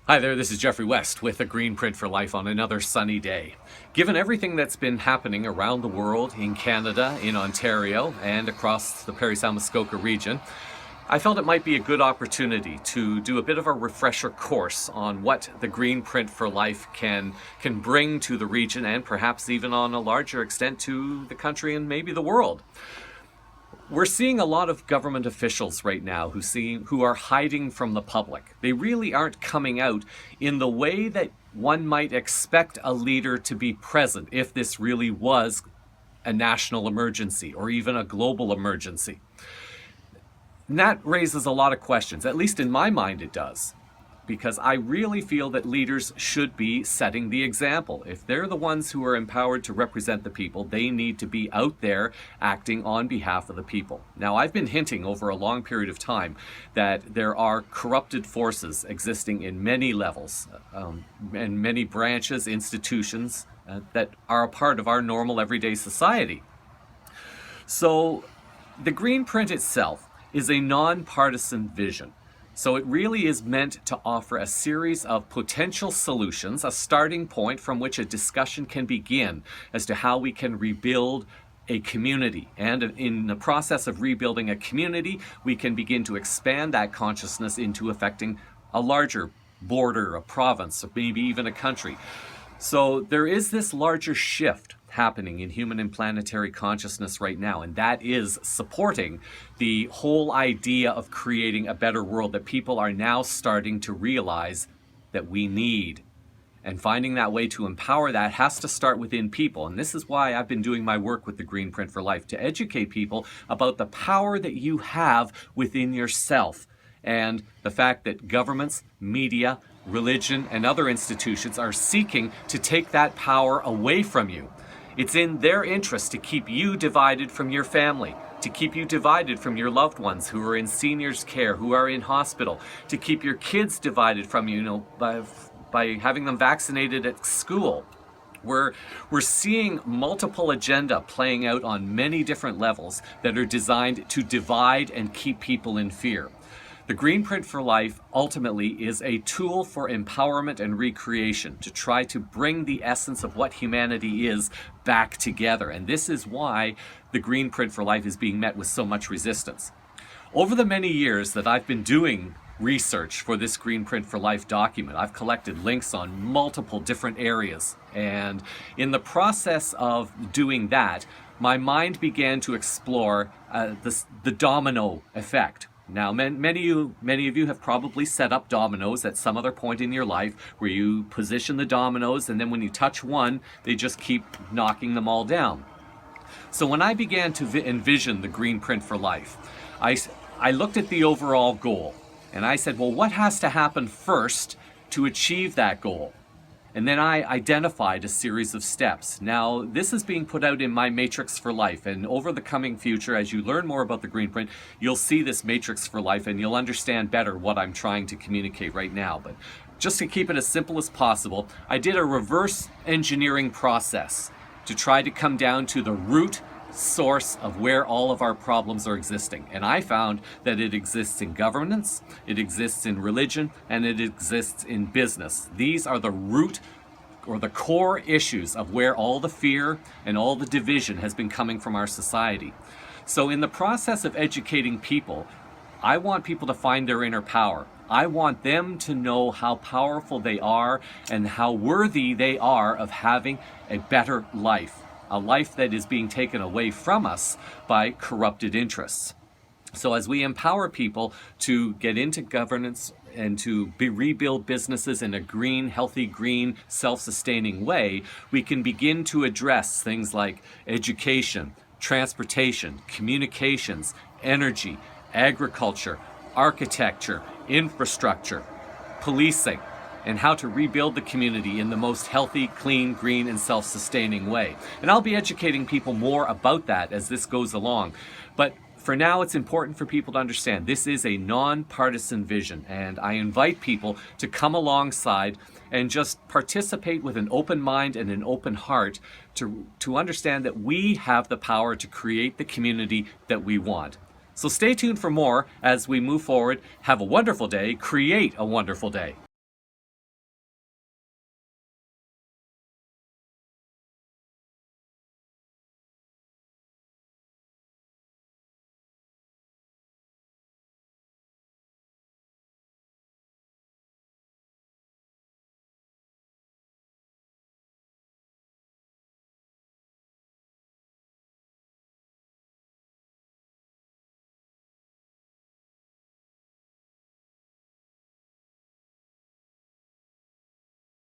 Hi there, this is Geoffrey West with a Green Print for Life on another sunny day. Given everything that's been happening around the world, in Canada, in Ontario, and across the Parry Sound Muskoka region, I felt it might be a good opportunity to do a bit of a refresher course on what the Green Print for Life can bring to the region and perhaps even on a larger extent to the country and maybe the world. We're seeing a lot of government officials right now who are hiding from the public. They really aren't coming out in the way that one might expect a leader to be present if this really was a national emergency or even a global emergency. And that raises a lot of questions, at least in my mind it does, because I really feel that leaders should be setting the example. If they're the ones who are empowered to represent the people, they need to be out there acting on behalf of the people. Now, I've been hinting over a long period of time that there are corrupted forces existing in many levels and many branches, institutions that are a part of our normal everyday society. So the Green Print itself is a nonpartisan vision. So it really is meant to offer a series of potential solutions, a starting point from which a discussion can begin as to how we can rebuild a community. And in the process of rebuilding a community, we can begin to expand that consciousness into affecting a larger border, a province, or maybe even a country. So there is this larger shift happening in human and planetary consciousness right now, and that is supporting the whole idea of creating a better world that people are now starting to realize that we need. And finding that way to empower that has to start within people. And this is why I've been doing my work with the Green Print for Life, to educate people about the power that you have within yourself, and the fact that governments, media, religion, and other institutions are seeking to take that power away from you. It's in their interest to keep you divided from your family, to keep you divided from your loved ones who are in seniors' care, who are in hospital, to keep your kids divided from you, by having them vaccinated at school. We're seeing multiple agenda playing out on many different levels that are designed to divide and keep people in fear. The Green Print for Life ultimately is a tool for empowerment and recreation, to try to bring the essence of what humanity is back together. And this is why the Green Print for Life is being met with so much resistance. Over the many years that I've been doing research for this Green Print for Life document, I've collected links on multiple different areas. And in the process of doing that, my mind began to explore the domino effect. Now, many of you have probably set up dominoes at some other point in your life where you position the dominoes, and then when you touch one, they just keep knocking them all down. So when I began to envision the Green Print for Life, I looked at the overall goal, and I said, well, what has to happen first to achieve that goal? And then I identified a series of steps. Now, this is being put out in my Matrix for Life, and over the coming future, as you learn more about the Green Print, you'll see this Matrix for Life and you'll understand better what I'm trying to communicate right now. But just to keep it as simple as possible, I did a reverse engineering process to try to come down to the root source of where all of our problems are existing. And I found that it exists in governance, it exists in religion, and it exists in business. These are the root or the core issues of where all the fear and all the division has been coming from our society. So in the process of educating people, I want people to find their inner power. I want them to know how powerful they are and how worthy they are of having a better life. A life that is being taken away from us by corrupted interests. So as we empower people to get into governance and to rebuild businesses in a green, healthy, green, self-sustaining way, we can begin to address things like education, transportation, communications, energy, agriculture, architecture, infrastructure, policing, and how to rebuild the community in the most healthy, clean, green, and self-sustaining way. And I'll be educating people more about that as this goes along. But for now, it's important for people to understand this is a nonpartisan vision, and I invite people to come alongside and just participate with an open mind and an open heart to understand that we have the power to create the community that we want. So stay tuned for more as we move forward. Have a wonderful day. Create a wonderful day.